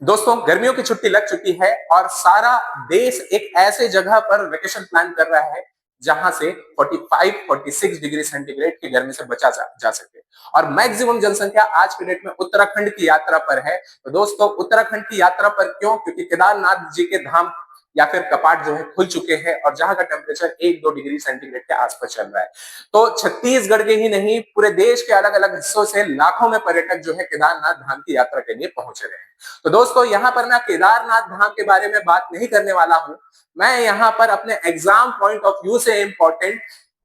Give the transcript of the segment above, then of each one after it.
दोस्तों, गर्मियों की छुट्टी लग चुकी है और सारा देश एक ऐसे जगह पर वेकेशन प्लान कर रहा है जहां से 45-46 डिग्री सेंटीग्रेड की गर्मी से बचा जा सके। और मैक्सिमम जनसंख्या आज के डेट में उत्तराखंड की यात्रा पर है। तो दोस्तों, उत्तराखंड की यात्रा पर क्यों? क्योंकि केदारनाथ जी के धाम या फिर कपाट जो है खुल चुके हैं और जहां का टेम्परेचर 1-2 डिग्री सेंटीग्रेड के आसपास चल रहा है। तो छत्तीसगढ़ के ही नहीं, पूरे देश के अलग अलग हिस्सों से लाखों में पर्यटक जो है केदारनाथ धाम की यात्रा के लिए पहुंच रहे हैं। तो दोस्तों, यहाँ पर मैं केदारनाथ धाम के बारे में बात नहीं करने वाला हूं। मैं यहाँ पर अपने एग्जाम पॉइंट ऑफ व्यू से इंपॉर्टेंट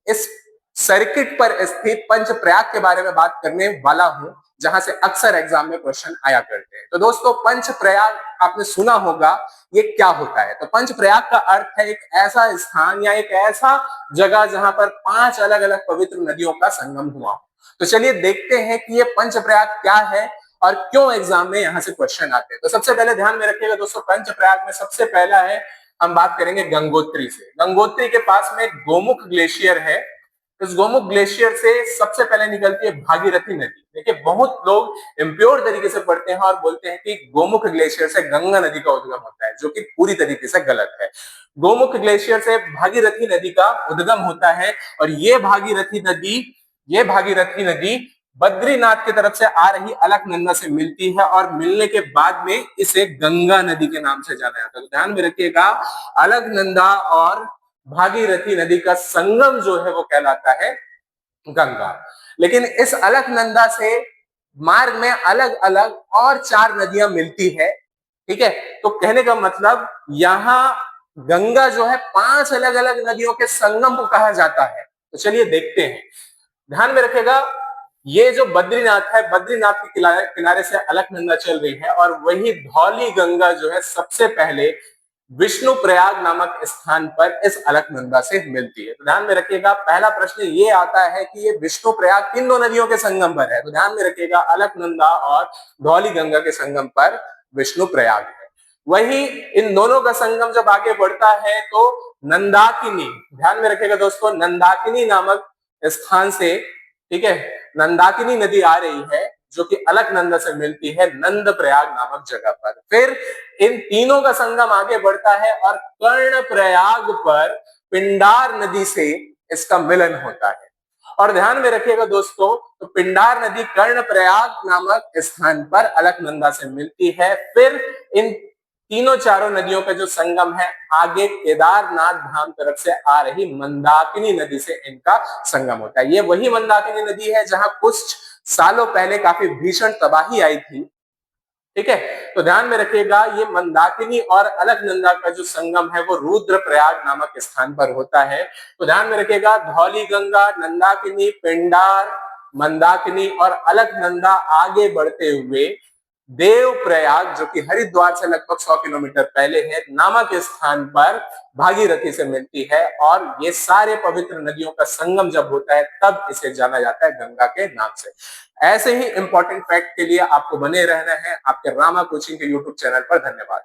इस सर्किट पर स्थित पंचप्रयाग के बारे में बात करने वाला हूं, जहां से अक्सर एग्जाम में क्वेश्चन आया करते हैं। तो दोस्तों, पंचप्रयाग आपने सुना होगा, ये क्या होता है? तो पंचप्रयाग का अर्थ है एक ऐसा स्थान या एक ऐसा जगह जहां पर 5 अलग अलग पवित्र नदियों का संगम हुआ हो। तो चलिए देखते हैं कि ये पंचप्रयाग क्या है और क्यों एग्जाम में यहां से क्वेश्चन आते हैं। तो सबसे पहले ध्यान में रखिएगा दोस्तों, पंचप्रयाग में सबसे पहला है, हम बात करेंगे गंगोत्री से। गंगोत्री के पास में गोमुख ग्लेशियर है। इस गोमुख ग्लेशियर से सबसे पहले निकलती है भागीरथी नदी। देखिए, बहुत लोग इम्प्योर तरीके से पढ़ते हैं और बोलते हैं कि गोमुख ग्लेशियर से गंगा नदी का उद्गम होता है, जो कि पूरी तरीके से गलत है। गोमुख ग्लेशियर से भागीरथी नदी का उद्गम होता है और ये भागीरथी नदी बद्रीनाथ की तरफ से आ रही अलकनंदा से मिलती है और मिलने के बाद में इसे गंगा नदी के नाम से जाना जाता है। तो ध्यान में रखिएगा, अलकनंदा और भागीरथी नदी का संगम जो है वो कहलाता है गंगा। लेकिन इस अलकनंदा से मार्ग में अलग अलग और 4 नदियां मिलती है। ठीक है, तो कहने का मतलब यहां गंगा जो है 5 अलग अलग नदियों के संगम को कहा जाता है। तो चलिए देखते हैं। ध्यान में रखेगा, ये जो बद्रीनाथ है, बद्रीनाथ के किनारे से अलकनंदा चल रही है और वही धौली गंगा जो है सबसे पहले विष्णु प्रयाग नामक स्थान पर इस अलकनंदा से मिलती है। तो ध्यान में रखिएगा, पहला प्रश्न ये आता है कि ये विष्णु प्रयाग किन दो नदियों के संगम पर है? तो ध्यान में रखिएगा, अलकनंदा और धौली गंगा के संगम पर विष्णु प्रयाग है। वही इन दोनों का संगम जब आगे बढ़ता है तो नंदाकिनी, ध्यान में रखिएगा दोस्तों, नंदाकिनी नामक स्थान से, ठीक है, नंदाकिनी नदी आ रही है जो कि अलकनंदा से मिलती है नंद प्रयाग नामक जगह पर। फिर इन तीनों का संगम आगे बढ़ता है और कर्ण प्रयाग पर पिंडार नदी से इसका मिलन होता है। और ध्यान में रखिएगा दोस्तों, तो पिंडार नदी कर्ण प्रयाग नामक स्थान पर अलकनंदा से मिलती है। फिर इन तीनों चारों नदियों का जो संगम है आगे केदारनाथ धाम तरफ से आ रही मंदाकिनी नदी से इनका संगम होता है। ये वही मंदाकिनी नदी है जहां कुछ सालों पहले काफी भीषण तबाही आई थी। ठीक है, तो ध्यान में रखिएगा, ये मंदाकिनी और अलकनंदा का जो संगम है वो रुद्रप्रयाग नामक स्थान पर होता है। तो ध्यान में रखिएगा, धौली गंगा, नंदाकिनी, पिंडार, मंदाकिनी और अलकनंदा आगे बढ़ते हुए देवप्रयाग, जो कि हरिद्वार से लगभग 100 किलोमीटर पहले है, नामक स्थान पर भागीरथी से मिलती है। और ये सारे पवित्र नदियों का संगम जब होता है तब इसे जाना जाता है गंगा के नाम से। ऐसे ही इंपॉर्टेंट फैक्ट के लिए आपको बने रहना है आपके रामा कोचिंग के यूट्यूब चैनल पर। धन्यवाद।